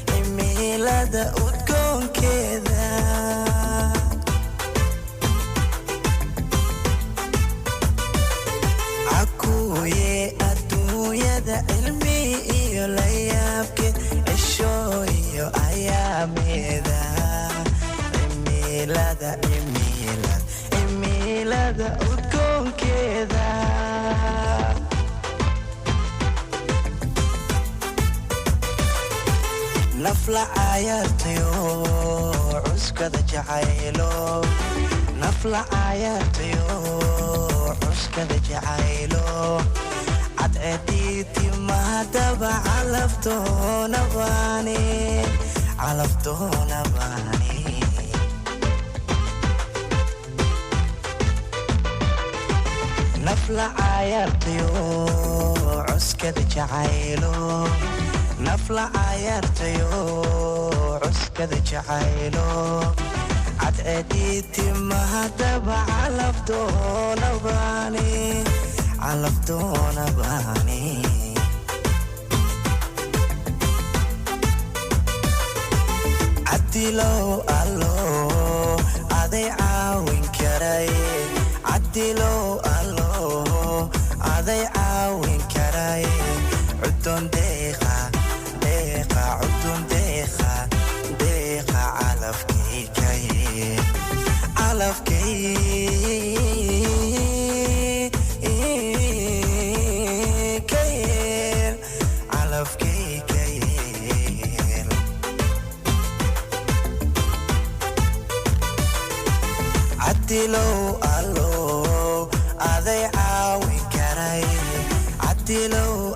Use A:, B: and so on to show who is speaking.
A: cimilada udgoonkeeda cakuye adduunyada cilmi iyo layaabke cisho iyo ayaameeda cimilada udgoonkeeda nafla cayaartayo cuskada jacaylo nafla cayaartayo cuskada jacaylo cadceediiti mahadaba calaftoona baani nafla cayaartayo cuskada jacaylo nafla cayaartayo cuskada jacaylo cadceediiti mahadaba calaftoona baani cadilow allo aday caawin karay cadilow allo aday caawin karay cudun deeqa cudun deeqa cadilow allo aday caawin karay cadilow